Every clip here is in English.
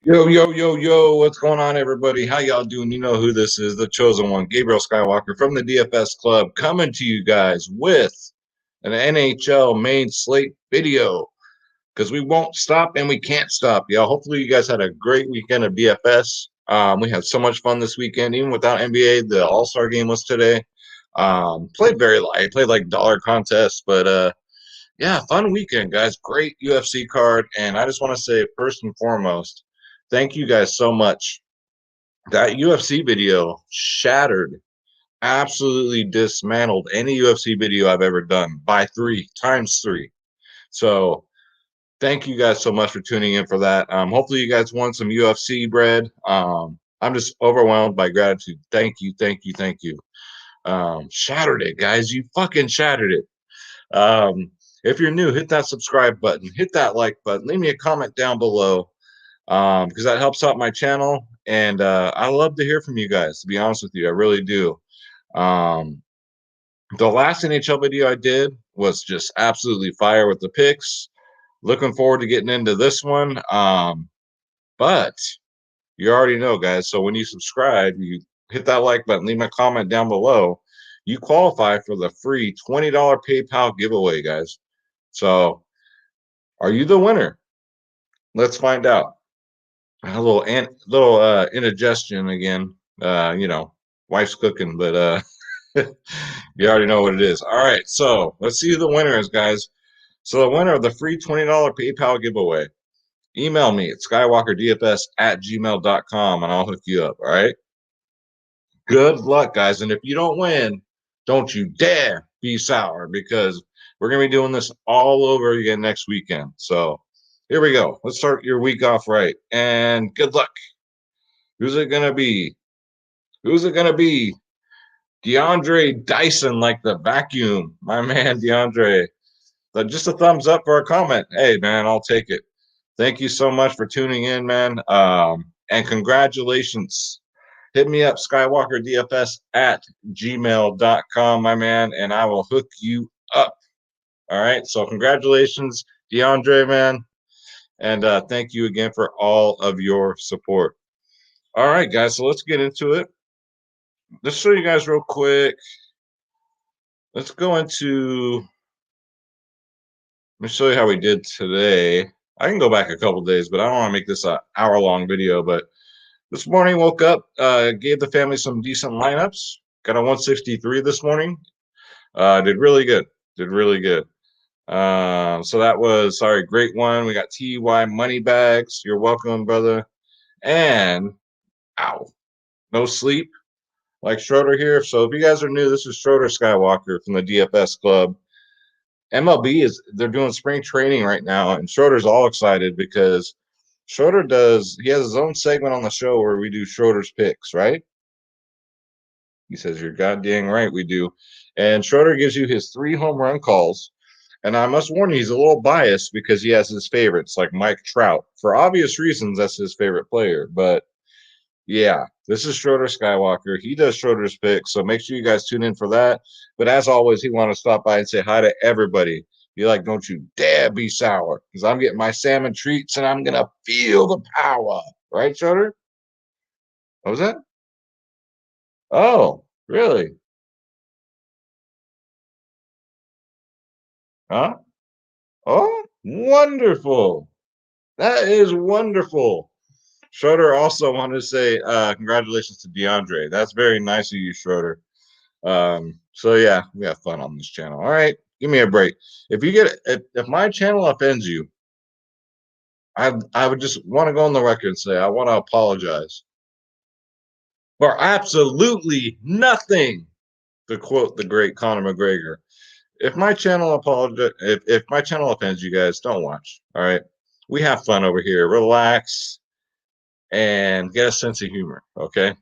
Yo, yo, yo, yo, what's going on, everybody? How y'all doing? You know who this is, the chosen one, Gabriel Skywalker from the DFS Club, coming to you guys with an NHL main slate video because we won't stop and we can't stop, y'all. Hopefully, you guys had a great weekend of DFS. We had so much fun this weekend, even without NBA. The All-Star game was today. Played very light, played like dollar contests, but yeah, fun weekend, guys. Great UFC card. And I just want to say, first and foremost, thank you guys so much. That UFC video shattered, absolutely dismantled any UFC video I've ever done by three times three. So thank you guys so much for tuning in for that. Hopefully you guys won some UFC bread. I'm just overwhelmed by gratitude. Thank you, thank you, thank you. Shattered it, guys. You fucking shattered it. If you're new, hit that subscribe button, hit that like button, leave me a comment down below because that helps out my channel. And I love to hear from you guys, to be honest with you. I really do. Um, the last NHL video I did was just absolutely fire with the picks. Looking forward to getting into this one. But you already know, guys. So when you subscribe, you hit that like button, leave a comment down below. You qualify for the free $20 PayPal giveaway, guys. So are you the winner? Let's find out. A little indigestion again. Wife's cooking, but you already know what it is. All right, so let's see who the winner is, guys. So the winner of the free $20 PayPal giveaway. Email me at skywalkerdfs@gmail.com and I'll hook you up. All right. Good luck, guys. And if you don't win, don't you dare be sour because we're gonna be doing this all over again next weekend. So here we go. Let's start your week off right. And good luck. Who's it gonna be? Who's it gonna be? DeAndre Dyson, like the vacuum. My man, DeAndre. But just a thumbs up for a comment. Hey, man, I'll take it. Thank you so much for tuning in, man. And congratulations. Hit me up, skywalkerdfs@gmail.com, my man, and I will hook you up. All right. So congratulations, DeAndre, man. And thank you again for all of your support. All right, guys. So let's get into it. Let's show you guys real quick. Let's go into. Let me show you how we did today. I can go back a couple days, but I don't want to make this an hour-long video. But this morning, woke up, gave the family some decent lineups. Got a 163 this morning. Did really good. Did really good. So that was great one. We got TY money bags. You're welcome, brother. And ow, no sleep like Schroeder here. So if you guys are new, this is Schroeder Skywalker from the DFS Club. MLB they're doing spring training right now, and Schroeder's all excited because he has his own segment on the show where we do Schroeder's picks, right? He says, you're goddamn right, we do. And Schroeder gives you his 3 home run calls. And I must warn you, he's a little biased because he has his favorites, like Mike Trout. For obvious reasons, that's his favorite player. But yeah, this is Schroeder Skywalker. He does Schroeder's picks, so make sure you guys tune in for that. But as always, he want to stop by and say hi to everybody. Be like, don't you dare be sour, because I'm getting my salmon treats and I'm gonna feel the power. Right, Schroeder? What was that? Oh, really? Huh? Oh, wonderful. That is wonderful. Schroeder also wanted to say congratulations to DeAndre. That's very nice of you, Schroeder. So yeah, we have fun on this channel. All right, give me a break. If my channel offends you, I would just want to go on the record and say I want to apologize for absolutely nothing. To quote the great Conor McGregor, if my channel offends you guys, don't watch. All right, we have fun over here. Relax and get a sense of humor. Okay,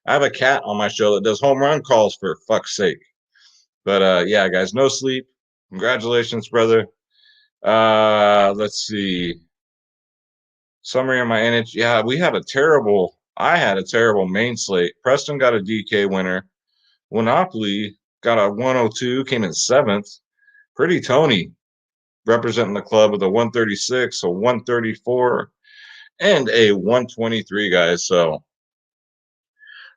I have a cat on my show that does home run calls for fuck's sake. But yeah, guys, no sleep. Congratulations, brother. Let's see. Summary of my energy. Yeah, I had a terrible main slate. Preston got a DK winner. Monopoly got a 102, came in 7th. Pretty Tony representing the club with a 136, a 134, and a 123, guys. So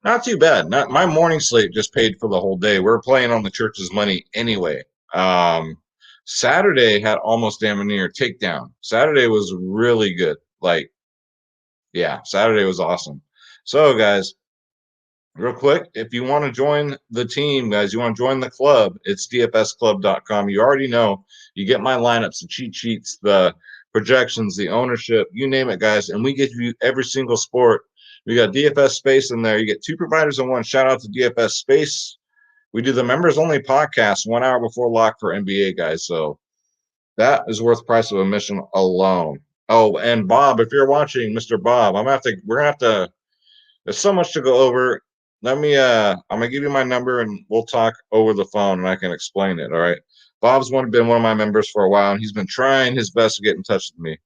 not too bad. Not my morning slate just paid for the whole day. We're playing on the church's money anyway. Um, Saturday had almost damn near takedown. Saturday was really good. Like, yeah, Saturday was awesome. So, guys, real quick, if you want to join the team, guys, you want to join the club, it's dfsclub.com. You already know. You get my lineups, the cheat sheets, the projections, the ownership, you name it, guys. And we give you every single sport. We got DFS Space in there. You get two providers in one. Shout out to DFS Space. We do the members only podcast 1 hour before lock for NBA, guys. So that is worth the price of admission alone. Oh, and Bob, if you're watching, Mr. Bob, we're gonna have to there's so much to go over. I'm gonna give you my number and we'll talk over the phone and I can explain it. All right. Bob's been one of my members for a while and he's been trying his best to get in touch with me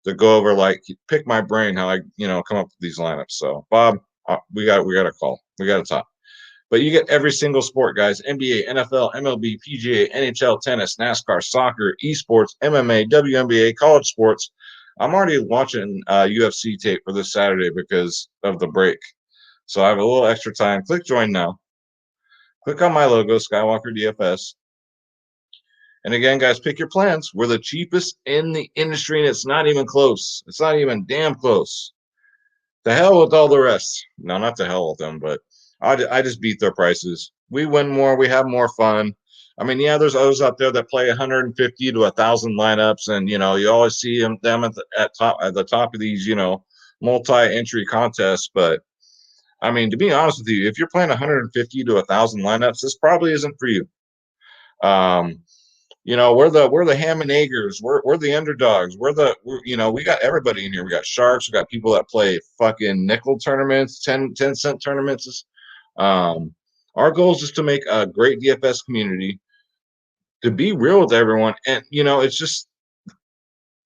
to go over, like, pick my brain how I come up with these lineups. So Bob, we got a call. We got to talk. But you get every single sport, guys: NBA, NFL, MLB, PGA, NHL, tennis, NASCAR, soccer, esports, MMA, WNBA, college sports. I'm already watching UFC tape for this Saturday because of the break. So I have a little extra time. Click join now. Click on my logo, Skywalker DFS. And again, guys, pick your plans. We're the cheapest in the industry, and it's not even close. It's not even damn close. The hell with all the rest. No, not the hell with them, but I just beat their prices. We win more. We have more fun. I mean, yeah, there's others out there that play 150 to 1,000 lineups, and you always see them at the top of these multi-entry contests. But I mean, to be honest with you, if you're playing 150 to 1,000 lineups, this probably isn't for you. Um, we're the ham and eggers. We're the underdogs. We got everybody in here. We got sharks. We got people that play fucking nickel tournaments, 10-cent tournaments. Our goal is just to make a great DFS community, to be real with everyone. And it's just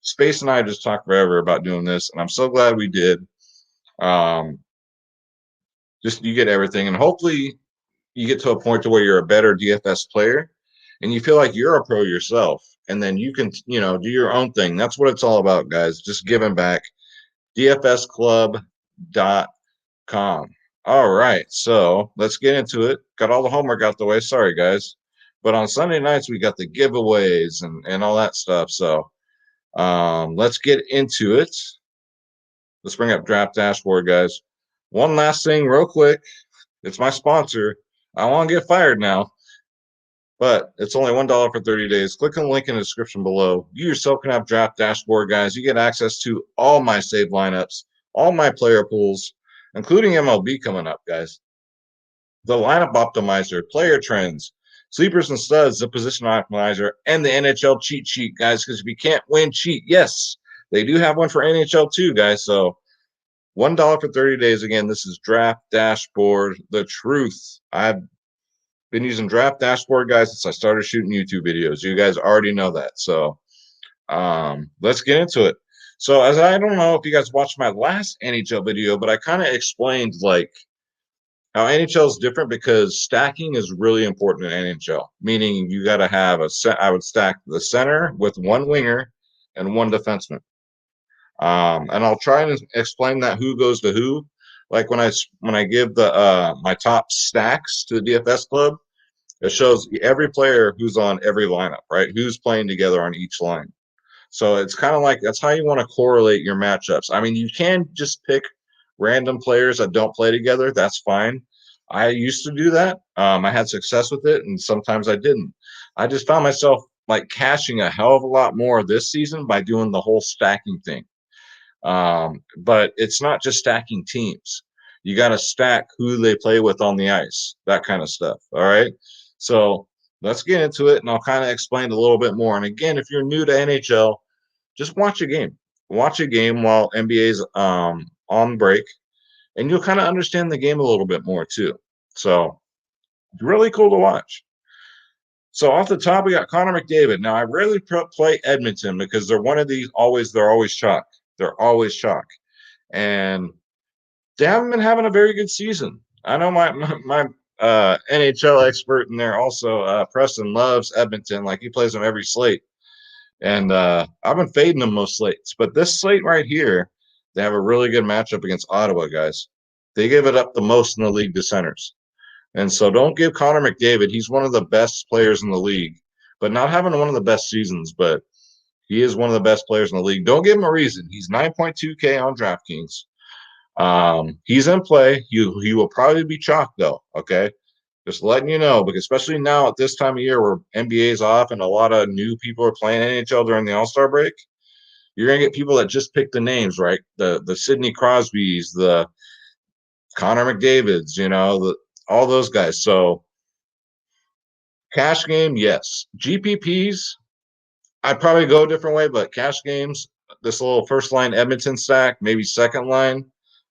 Space and I just talked forever about doing this, and I'm so glad we did. Um, just you get everything, and hopefully you get to a point to where you're a better DFS player and you feel like you're a pro yourself, and then you can, do your own thing. That's what it's all about, guys. Just giving back. dfsclub.com. All right. So let's get into it. Got all the homework out the way. Sorry, guys. But on Sunday nights, we got the giveaways and all that stuff. So let's get into it. Let's bring up Draft Dashboard, guys. One last thing, real quick. It's my sponsor. I want to get fired now, but it's only $1 for 30 days. Click on the link in the description below. You yourself can have Draft Dashboard, guys. You get access to all my saved lineups, all my player pools, including MLB coming up, guys. The lineup optimizer, player trends, sleepers and studs, the position optimizer, and the NHL cheat sheet, guys. Because if you can't win, cheat. Yes, they do have one for NHL too, guys. So $1 for 30 days. Again, this is Draft Dashboard, the truth. I've been using Draft Dashboard, guys, since I started shooting YouTube videos. You guys already know that. So let's get into it. So as I don't know if you guys watched my last NHL video, but I kind of explained like how NHL is different because stacking is really important in NHL, meaning you got to have I would stack the center with one winger and one defenseman. And I'll try and explain that who goes to who. Like when I give the my top stacks to the DFS club, it shows every player who's on every lineup, right? Who's playing together on each line. So it's kind of like that's how you want to correlate your matchups. I mean, you can just pick random players that don't play together. That's fine. I used to do that. I had success with it, and sometimes I didn't. I just found myself like cashing a hell of a lot more this season by doing the whole stacking thing. But it's not just stacking teams. You got to stack who they play with on the ice, that kind of stuff. All right. So let's get into it, and I'll kind of explain a little bit more. And again, if you're new to NHL, just watch a game. Watch a game while NBA's on break, and you'll kind of understand the game a little bit more too. So it's really cool to watch. So off the top, we got Connor McDavid. Now I rarely play Edmonton because they're one of these they're always chalk. They're always chalk, and they haven't been having a very good season. I know my NHL expert in there also, Preston, loves Edmonton. Like he plays on every slate, and I've been fading them most slates. But this slate right here, They have a really good matchup against Ottawa, guys. They give it up the most in the league to centers. And so don't give Connor McDavid. He's one of the best players in the league, but not having one of the best seasons, but he is one of the best players in the league. Don't give him a reason. He's 9.2K on DraftKings. He's in play. He will probably be chalked, though, okay? Just letting you know, because especially now at this time of year where NBA's off and a lot of new people are playing NHL during the All-Star break, you're going to get people that just pick the names, right? The Sidney Crosbys, the Connor McDavids, all those guys. So cash game, yes. GPPs, I'd probably go a different way, but cash games, this little first line Edmonton stack, maybe second line,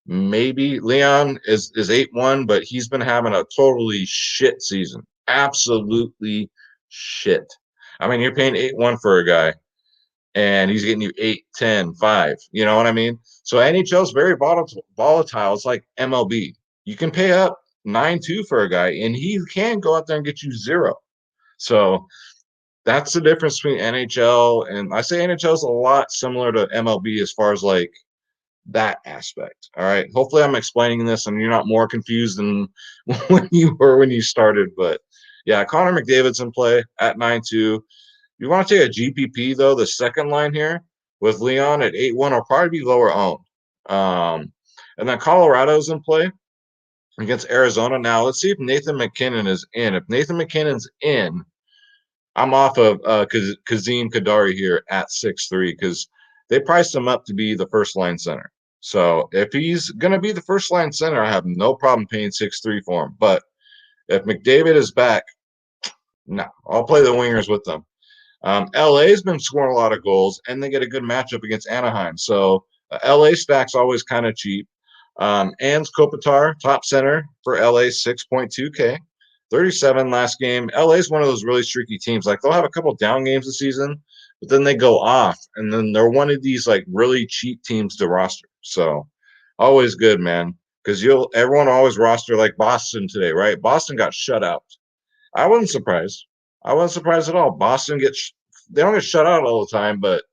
maybe Leon is 8-1, but he's been having a totally shit season. Absolutely shit. I mean, you're paying 8-1 for a guy, and he's getting you 8, 10, 5. You know what I mean? So NHL is very volatile. It's like MLB. You can pay up 9-2 for a guy, and he can go out there and get you 0. So that's the difference between NHL, and I say NHL is a lot similar to MLB as far as like that aspect. All right. Hopefully I'm explaining this and you're not more confused than when you were when you started. But yeah, Connor McDavid's in play at 9-2. You want to take a GPP though, the second line here with Leon at 8-1 will probably be lower owned. And then Colorado's in play against Arizona. Now let's see if Nathan McKinnon is in. If Nathan McKinnon's in, I'm off of Kazim Kadari here at 6'3" because they priced him up to be the first line center. So if he's going to be the first line center, I have no problem paying 6'3" for him. But if McDavid is back, no, I'll play the wingers with them. LA's been scoring a lot of goals, and they get a good matchup against Anaheim. So LA stack's always kind of cheap. Ans Kopitar, top center for LA, 6.2K. 37 last game. LA is one of those really streaky teams. Like they'll have a couple down games this season, but then they go off, and then they're one of these like really cheap teams to roster. So always good, man. Because everyone always roster like Boston today, right? Boston got shut out. I wasn't surprised. I wasn't surprised at all. Boston they don't get shut out all the time, but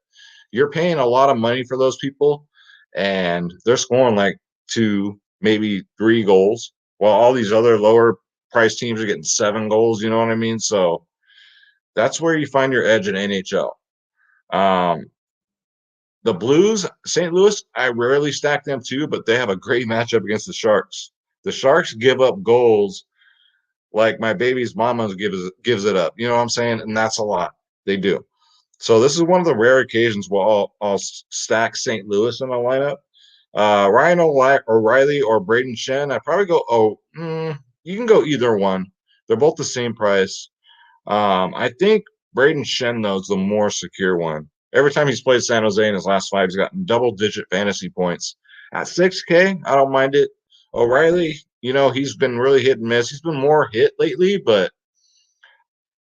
you're paying a lot of money for those people, and they're scoring like 2, maybe 3 goals, while all these other lower price teams are getting 7 goals. You know what I mean? So that's where you find your edge in NHL. The Blues, St. Louis, I rarely stack them too, but they have a great matchup against the Sharks. The Sharks give up goals like my baby's mama gives it up. You know what I'm saying? And that's a lot. They do. So this is one of the rare occasions where I'll stack St. Louis in my lineup. Ryan O'Reilly or Braden Shen, I probably go, you can go either one. They're both the same price. I think Braden Shen, though, is the more secure one. Every time he's played San Jose in his last 5, he's gotten double-digit fantasy points. At 6K, I don't mind it. O'Reilly, he's been really hit and miss. He's been more hit lately, but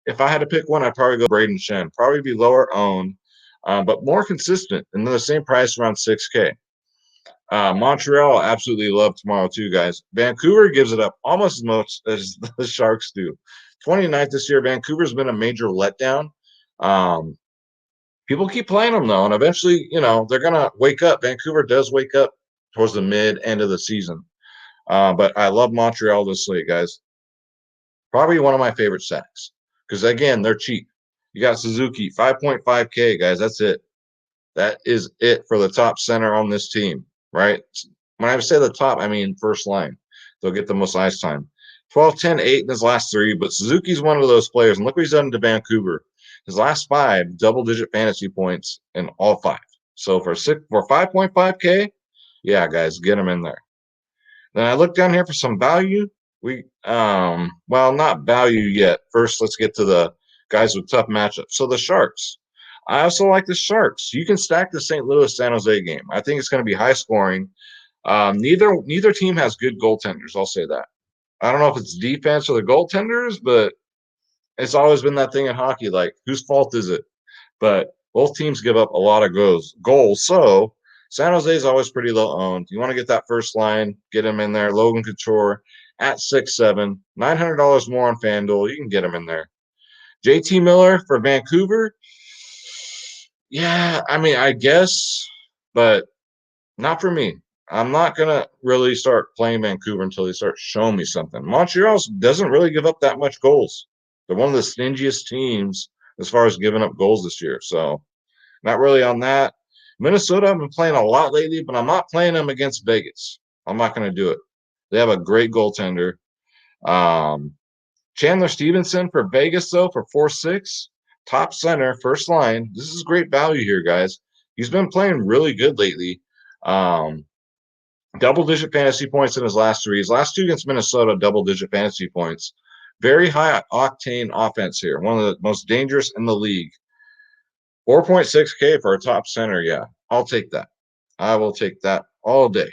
if I had to pick one, I'd probably go Braden Shen. Probably be lower owned, but more consistent, and the same price around 6K. Montreal, absolutely love tomorrow too, guys. Vancouver gives it up almost as much as the Sharks do. 29th this year. Vancouver's been a major letdown. People keep playing them though, and eventually, they're gonna wake up. Vancouver does wake up towards the end of the season. But I love Montreal this slate, guys. Probably one of my favorite stacks because again, they're cheap. You got Suzuki, 5.5K, guys. That's it. That is it for the top center on this team, right? When I say the top, I mean first line. They'll get the most ice time. 12, 10, 8 in his last 3, but Suzuki's one of those players. And look what he's done to Vancouver. His last 5, double-digit fantasy points in all 5. So for 5.5K, yeah, guys, get him in there. Then I look down here for some value. Not value yet. First, let's get to the guys with tough matchups. So the Sharks. I also like the Sharks. You can stack the St. Louis San Jose game. I think it's going to be high scoring. Neither team has good goaltenders. I'll say that. I don't know if it's defense or the goaltenders, but it's always been that thing in hockey. Like, whose fault is it? But both teams give up a lot of goals. So San Jose is always pretty low owned. You want to get that first line, get him in there. Logan Couture at 6'7", $900 more on FanDuel. You can get him in there. JT Miller for Vancouver. Yeah, I mean, I guess, but Not for me. I'm not going to really start playing Vancouver until they start showing me something. Montreal doesn't really give up that much goals. They're one of the stingiest teams as far as giving up goals this year. So, not really on that. Minnesota, I've been playing a lot lately, but I'm not playing them against Vegas. I'm not going to do it. They have a great goaltender. Um, Chandler Stevenson for Vegas, though, for 4-6, top center, first line. This is great value here, guys. He's been playing really good lately. Um, double-digit fantasy points in his last three. His last two against Minnesota, double-digit fantasy points. Very high octane offense here. One of the most dangerous in the league. 4.6K for a top center. Yeah, I'll take that. I will take that all day.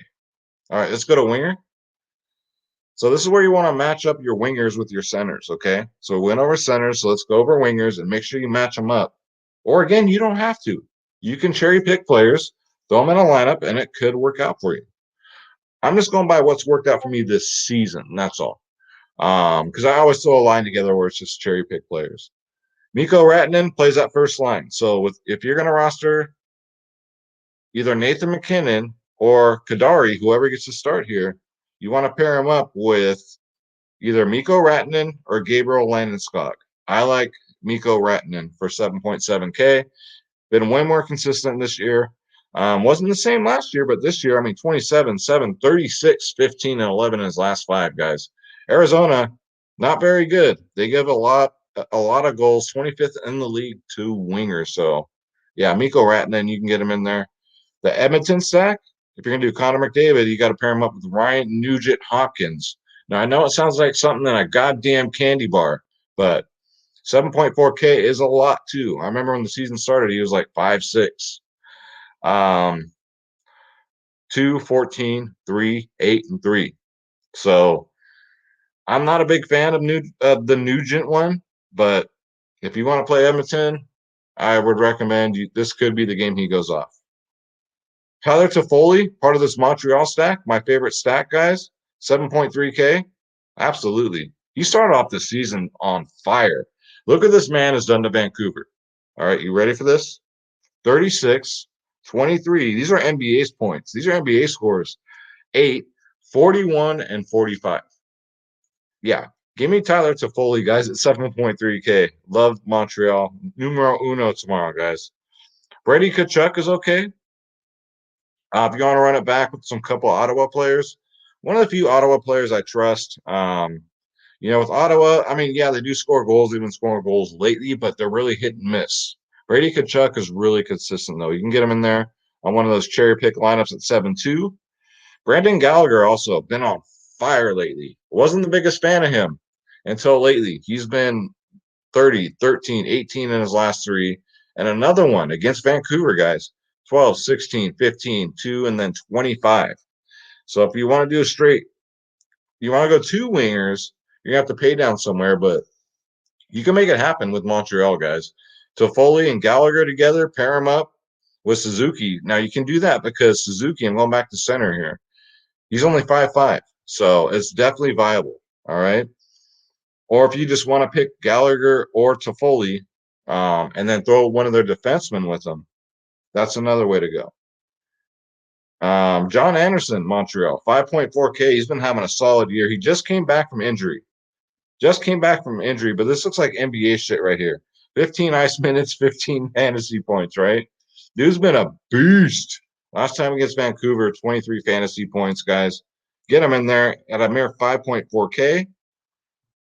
All right, let's go to winger. So this is where you want to match up your wingers with your centers, okay? So we went over centers, so let's go over wingers and make sure you match them up. Or again, you don't have to. You can cherry pick players, throw them in a lineup, and it could work out for you. I'm just going by what's worked out for me this season. That's all. Because I always throw a line together where it's just cherry pick players. Mikko Rantanen plays that first line. So if you're going to roster either Nathan McKinnon or Kadari, whoever gets to start here, you want to pair him up with either Mikko Rantanen or Gabriel Landeskog. I like Mikko Rantanen for 7.7K. Been way more consistent this year. Wasn't the same last year, but this year, I mean, 27, 7, 36, 15, and 11 in his last five, guys. Arizona, not very good. They give a lot of goals, 25th in the league to wingers. So, yeah, Mikko Rantanen, you can get him in there. The Edmonton stack, if you're going to do Connor McDavid, you got to pair him up with Ryan Nugent Hopkins. Now, I know it sounds like something in a goddamn candy bar, but 7.4K is a lot too. I remember when the season started, he was like 5'6". 2, 14, 3, 8, and 3. So I'm not a big fan of the Nugent one, but if you want to play Edmonton, I would recommend you. This could be the game he goes off. Tyler Toffoli, part of this Montreal stack, my favorite stack, guys, 7.3K. Absolutely. He started off the season on fire. Look what this man has done to Vancouver. All right, you ready for this? 36, 23. These are NBA's points. These are NBA scores. 8, 41, and 45. Yeah. Give me Tyler Toffoli, guys, at 7.3K. Love Montreal. Numero uno tomorrow, guys. Brady Tkachuk is okay. If you want to run it back with some couple Ottawa players, one of the few Ottawa players I trust. With Ottawa, I mean, yeah, they do score goals. They've been scoring goals lately, but they're really hit and miss. Brady Tkachuk is really consistent, though. You can get him in there on one of those cherry pick lineups at 7-2. Brandon Gallagher also been on fire lately. Wasn't the biggest fan of him until lately. He's been 30, 13, 18 in his last three. And another one against Vancouver, guys. 12, 16, 15, 2, and then 25. So if you want to do a straight, you want to go two wingers, you're going to have to pay down somewhere, but you can make it happen with Montreal, guys. Toffoli and Gallagher together, pair them up with Suzuki. Now you can do that because Suzuki, I'm going back to center here. He's only 5'5", so it's definitely viable. All right. Or if you just want to pick Gallagher or Toffoli, and then throw one of their defensemen with them, that's another way to go. John Anderson, Montreal, 5.4K. He's been having a solid year. He just came back from injury. But this looks like NBA shit right here. 15 ice minutes, 15 fantasy points, right? Dude's been a beast. Last time against Vancouver, 23 fantasy points, guys. Get him in there at a mere 5.4K.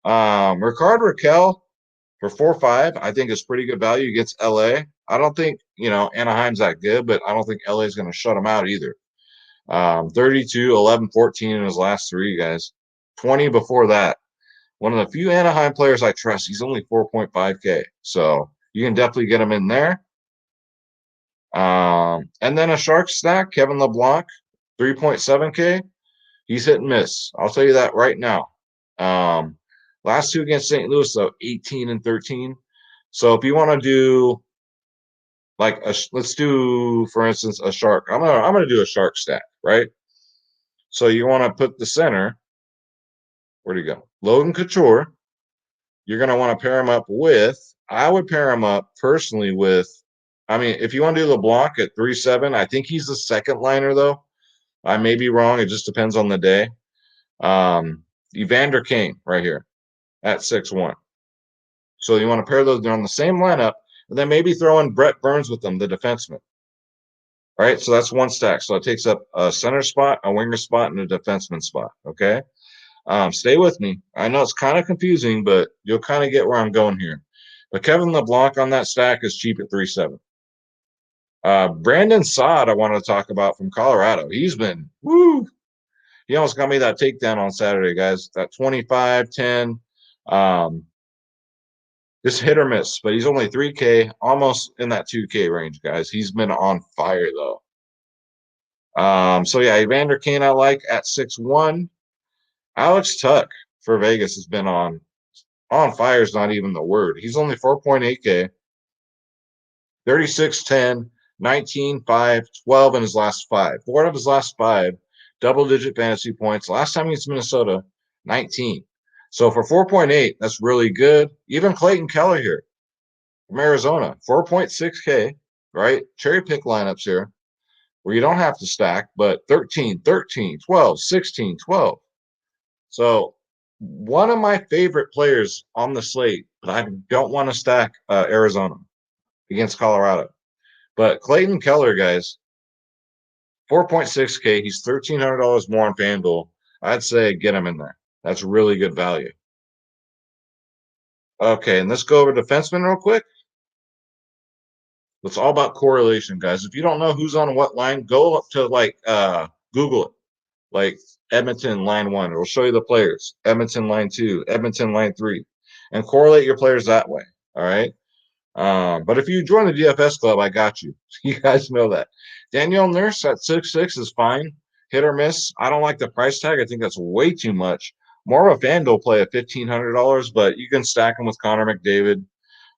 Ricard Raquel for 4.5, I think is pretty good value against LA. I don't think, Anaheim's that good, but I don't think LA is going to shut him out either. 32, 11, 14 in his last three, guys. 20 before that. One of the few Anaheim players I trust. He's only 4.5K. So you can definitely get him in there. And then a Sharks stack, Kevin LeBlanc, 3.7K. He's hit and miss. I'll tell you that right now. Last two against St. Louis, though, 18 and 13. So if you want to do let's do, for instance, a Shark. I'm gonna do a Shark stack, right? So you want to put the center. Where'd he go? Logan Couture. You're going to want to pair him up with, I would pair him up personally with, if you want to do LeBlanc at 3.7, I think he's the second liner, though. I may be wrong. It just depends on the day. Evander Kane right here at 6'1". So you want to pair those. They're on the same lineup, and then maybe throw in Brett Burns with them, the defenseman. Right, so that's one stack. So it takes up a center spot, a winger spot, and a defenseman spot. Okay, stay with me. I know it's kind of confusing, but you'll kind of get where I'm going here. But Kevin LeBlanc on that stack is cheap at 3.7. Brandon Saad, I want to talk about from Colorado. He's been woo. He almost got me that takedown on Saturday, guys. That 25, 10. Just hit or miss, but he's only 3K, almost in that 2K range, guys. He's been on fire though. So yeah, Evander Kane I like at 6'1". Alex Tuck for Vegas has been on fire is not even the word. He's only 4.8K, 36, 10, 19, 5, 12 in his last 5. 4 of his last 5, double-digit fantasy points. Last time he was Minnesota, 19. So for 4.8, that's really good. Even Clayton Keller here from Arizona, 4.6K, right? Cherry pick lineups here where you don't have to stack, but 13, 13, 12, 16, 12. So one of my favorite players on the slate, but I don't want to stack Arizona against Colorado. But Clayton Keller, guys, 4.6K. He's $1,300 more on FanDuel. I'd say get him in there. That's really good value. Okay, and let's go over defenseman real quick. It's all about correlation, guys. If you don't know who's on what line, go up to Google it. Like Edmonton line 1. It'll show you the players. Edmonton line 2, Edmonton line 3, and correlate your players that way. All right. But if you join the DFS club, I got you. You guys know that. Danielle Nurse at 6'6" is fine. Hit or miss. I don't like the price tag. I think that's way too much. More of a FanDuel play at $1,500, but you can stack him with Connor McDavid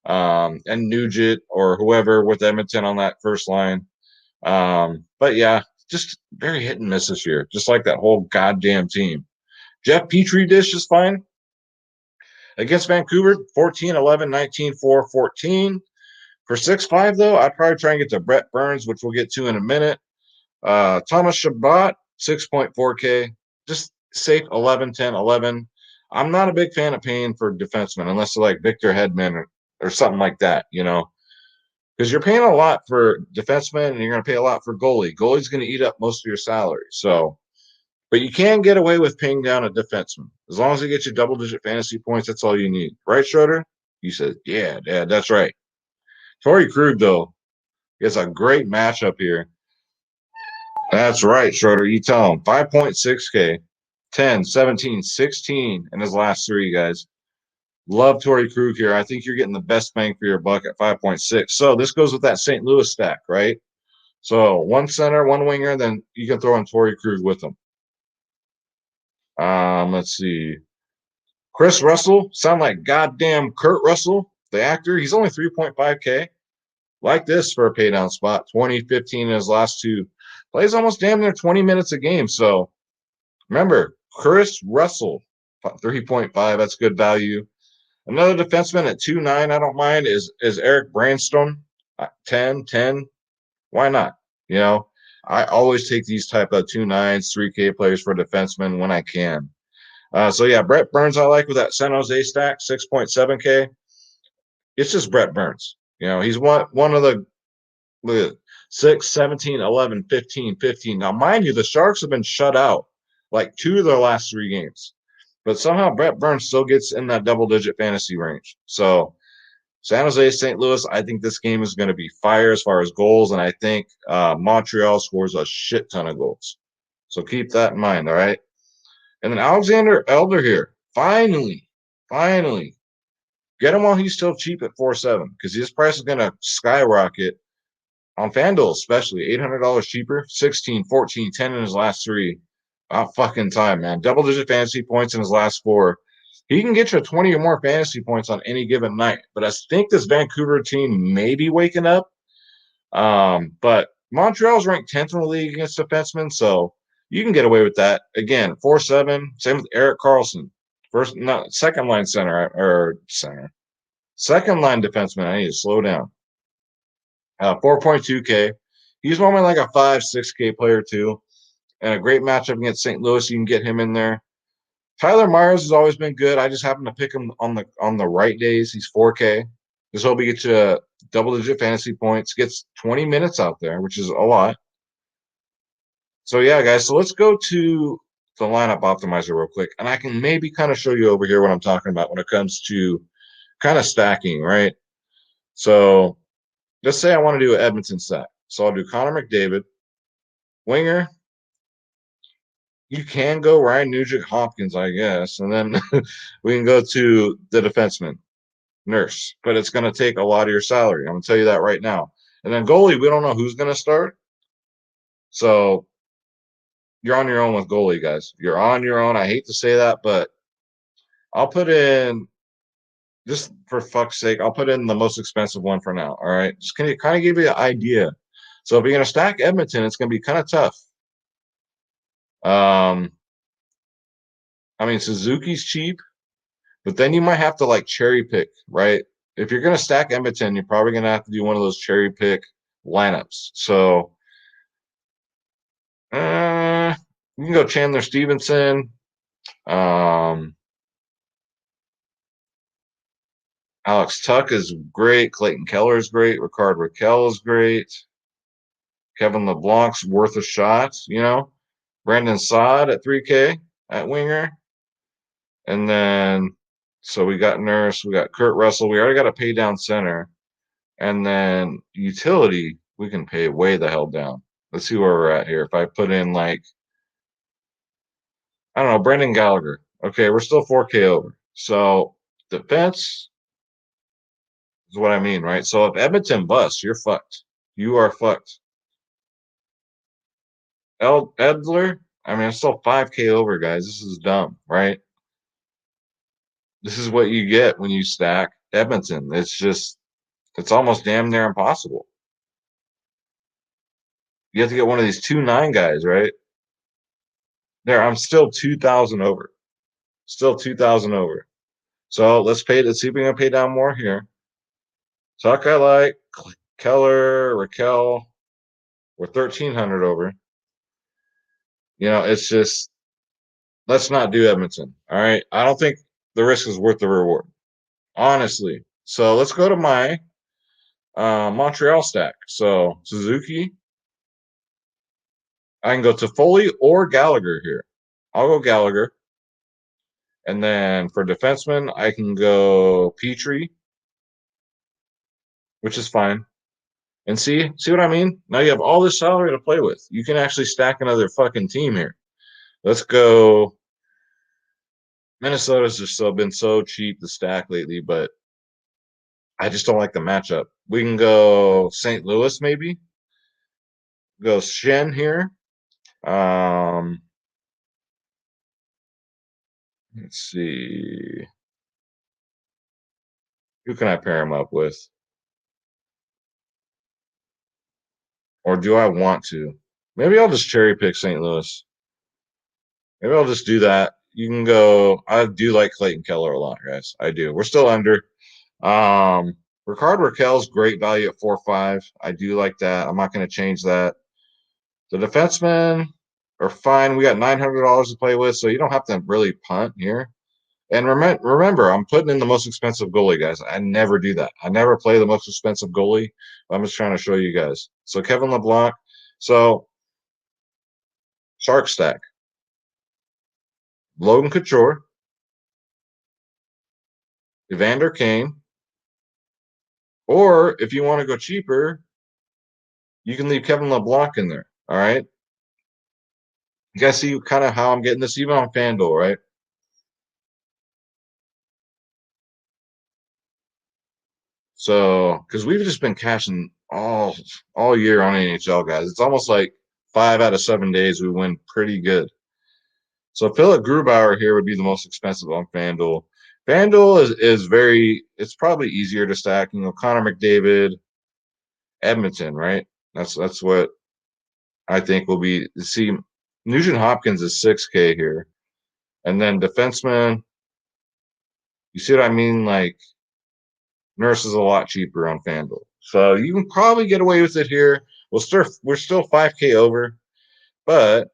and Nugent or whoever with Edmonton on that first line. But yeah, just very hit and miss this year, just like that whole goddamn team. Jeff Petrie dish is fine. Against Vancouver, 14, 11, 19, 4, 14. For 6.5, though, I'd probably try and get to Brett Burns, which we'll get to in a minute. Thomas Chabot, 6.4K. Just safe 11, 10, 11. I'm not a big fan of paying for defensemen unless they're like Victor Hedman or something like that, you know. Because you're paying a lot for defensemen and you're going to pay a lot for goalie. Goalie's going to eat up most of your salary. So, but you can get away with paying down a defenseman. As long as they get you double-digit fantasy points, that's all you need. Right, Schroeder? You said, yeah, that's right. Torrey Krug, though, is a great matchup here. That's right, Schroeder. You tell him. 5.6K, 10, 17, 16 in his last 3, guys. Love Torrey Krug here. I think you're getting the best bang for your buck at 5.6. So this goes with that St. Louis stack, right? So one center, one winger, then you can throw in Torrey Krug with them. Let's see. Chris Russell, sound like goddamn Kurt Russell, the actor. He's only 3.5K. Like this for a pay down spot. 2015 in his last 2. Plays almost damn near 20 minutes a game. So remember, Chris Russell, 3.5. That's good value. Another defenseman at 2.9, I don't mind, is Eric Branstone, 10, 10. Why not? You know, I always take these type of 2.9s, 3K players for defensemen when I can. So yeah, Brett Burns I like with that San Jose stack, 6.7K. It's just Brett Burns. You know, he's one of the look at 6, 17, 11, 15, 15. Now, mind you, the Sharks have been shut out like 2 of their last 3 games. But somehow Brett Burns still gets in that double-digit fantasy range. So San Jose, St. Louis, I think this game is going to be fire as far as goals, and I think Montreal scores a shit ton of goals. So keep that in mind, all right? And then Alexander Elder here. Finally, get him while he's still cheap at 4.7 because his price is going to skyrocket on FanDuel, especially $800 cheaper, 16, 14, 10 in his last 3. About fucking time, man. Double-digit fantasy points in his last 4. He can get you 20 or more fantasy points on any given night. But I think this Vancouver team may be waking up. But Montreal's ranked 10th in the league against defensemen, so you can get away with that. Again, 4.7. Same with Erik Karlsson. Second line center. Second line defenseman. I need to slow down. 4.2K. He's normally like a 5, 6K player too. and a great matchup against St. Louis. You can get him in there. Tyler Myers has always been good. I just happen to pick him on the right days. He's 4K. This will get you double-digit fantasy points. Gets 20 minutes out there, which is a lot. So yeah, guys. So let's go to the lineup optimizer real quick, and I can maybe kind of show you over here what I'm talking about when it comes to kind of stacking, right? So let's say I want to do an Edmonton stack. So I'll do Connor McDavid, winger. You can go Ryan Nugent Hopkins, I guess, and then we can go to the defenseman, Nurse. But it's going to take a lot of your salary. I'm going to tell you that right now. And then goalie, we don't know who's going to start. So you're on your own with goalie, guys. You're on your own. I hate to say that, but I'll put in, just for fuck's sake, I'll put in the most expensive one for now. All right. Just can you kind of give you an idea. So if you're going to stack Edmonton, it's going to be kind of tough. I mean, Suzuki's cheap, but then you might have to like cherry pick, right? If you're going to stack Edmonton, you're probably going to have to do one of those cherry pick lineups. So you can go Chandler Stevenson. Alex Tuck is great. Clayton Keller is great. Ricard Raquel is great. Kevin LeBlanc's worth a shot, you know. Brandon Saad at 3K at winger. And then, so we got Nurse, we got Kurt Russell. We already got a pay down center. And then utility, we can pay way the hell down. Let's see where we're at here. If I put in like, I don't know, Brendan Gallagher. Okay, we're still 4K over. So defense is what I mean, right? So if Edmonton busts, you're fucked. You are fucked. Edler, I mean, I'm still 5K over, guys. This is dumb, right? This is what you get when you stack Edmonton. It's almost damn near impossible. You have to get one of these 2-9 guys, right? There, I'm still 2,000 over. Still 2,000 over. So let's see if we can pay down more here. Tuck I like. Keller, Raquel, we're 1,300 over. You know, it's just, let's not do Edmonton. All right. I don't think the risk is worth the reward, honestly. So let's go to my Montreal stack. So Suzuki, I can go to Foley or Gallagher here. I'll go Gallagher. And then for defenseman, I can go Petrie, which is fine. And see what I mean? Now you have all this salary to play with. You can actually stack another fucking team here. Let's go. Minnesota's just been so cheap to stack lately, but I just don't like the matchup. We can go St. Louis, maybe. Go Shen here. Let's see. Who can I pair him up with? Or do I want to? Maybe I'll just cherry pick St. Louis. Maybe I'll just do that. You can go. I do like Clayton Keller a lot, guys. I do. We're still under. Ricard Raquel's great value at 4.5. I do like that. I'm not going to change that. The defensemen are fine. We got $900 to play with, so you don't have to really punt here. And remember, I'm putting in the most expensive goalie, guys. I never do that. I never play the most expensive goalie. I'm just trying to show you guys. So Kevin LeBlanc. So Shark stack. Logan Couture. Evander Kane. Or if you want to go cheaper, you can leave Kevin LeBlanc in there. All right. You guys see kind of how I'm getting this even on FanDuel, right? So, because we've just been cashing all year on NHL, guys. It's almost like 5 out of 7 days we win pretty good. So Philip Grubauer here would be the most expensive on FanDuel. FanDuel is it's probably easier to stack. You know, Connor McDavid, Edmonton, right? That's what I think will be. See, Nugent Hopkins is 6K here. And then defenseman, you see what I mean? Like, Nurse is a lot cheaper on FanDuel. So you can probably get away with it here. We're still 5K over, but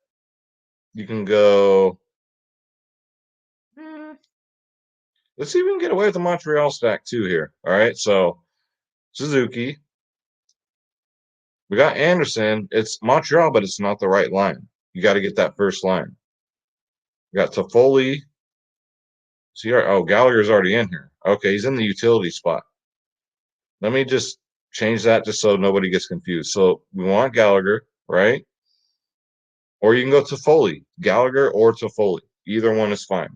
You can go. Let's see if we can get away with the Montreal stack too here. All right, so Suzuki. We got Anderson. It's Montreal, but it's not the right line. You got to get that first line. We got Toffoli. Oh, Gallagher's already in here. Okay, he's in the utility spot. Let me just change that just so nobody gets confused. So we want Gallagher, right? Or you can go Toffoli, Gallagher or Toffoli. Either one is fine.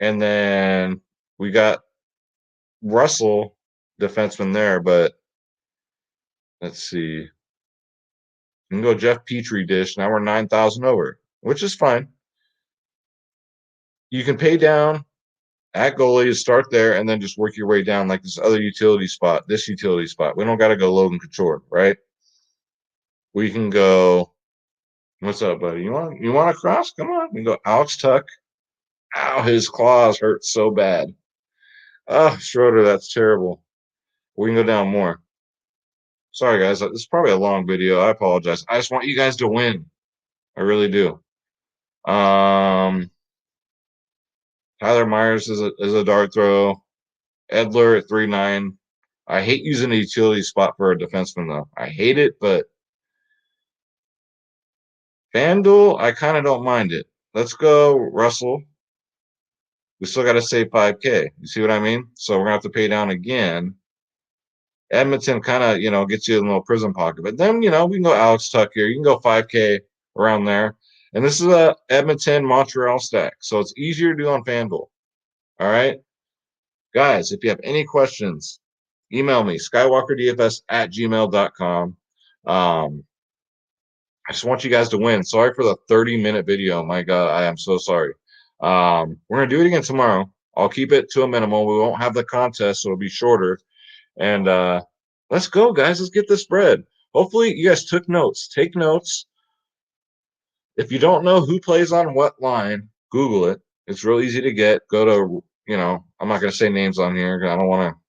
And then we got Russell, defenseman there, but let's see. You can go Jeff Petrie dish. Now we're 9,000 over, which is fine. You can pay down at goalie, start there, and then just work your way down like this other utility spot, this utility spot. We don't got to go Logan Couture, right? We can go. What's up, buddy? You want to cross? Come on. We can go Alex Tuck. Ow, his claws hurt so bad. Oh, Schroeder, that's terrible. We can go down more. Sorry, guys. This is probably a long video. I apologize. I just want you guys to win. I really do. Tyler Myers is a dart throw. Edler at 3.9. I hate using a utility spot for a defenseman, though. I hate it, but FanDuel, I kind of don't mind it. Let's go, Russell. We still got to save 5K. You see what I mean? So we're going to have to pay down again. Edmonton kind of, gets you in a little prison pocket. But then, we can go Alex Tuck here. You can go 5K around there. And this is a Edmonton Montreal stack. So it's easier to do on FanDuel. All right. Guys, if you have any questions, email me, skywalkerdfs@gmail.com. I just want you guys to win. Sorry for the 30-minute video. My God, I am so sorry. We're going to do it again tomorrow. I'll keep it to a minimum. We won't have the contest, so it'll be shorter. And let's go, guys. Let's get this bread. Hopefully, you guys took notes. Take notes. If you don't know who plays on what line, Google it. It's real easy to get. Go to, I'm not going to say names on here. I don't want to,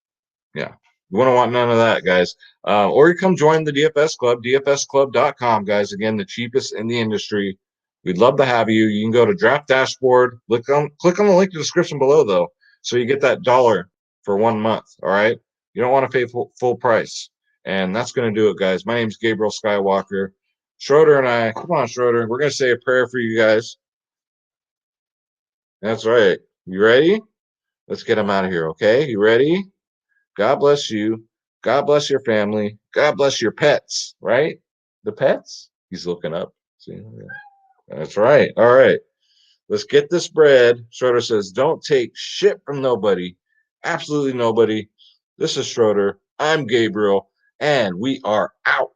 yeah. You wouldn't want none of that, guys. Or you come join the DFS Club, dfsclub.com, guys. Again, the cheapest in the industry. We'd love to have you. You can go to Draft Dashboard. Click on the link in the description below, though, so you get that $1 for 1 month, all right? You don't want to pay full price. And that's going to do it, guys. My name's Gabriel Skywalker. Schroeder and I, come on, Schroeder. We're going to say a prayer for you guys. That's right. You ready? Let's get them out of here, okay? You ready? God bless you. God bless your family. God bless your pets, right? The pets? He's looking up. See? That's right. All right. Let's get this bread. Schroeder says, don't take shit from nobody. Absolutely nobody. This is Schroeder. I'm Gabriel, and we are out.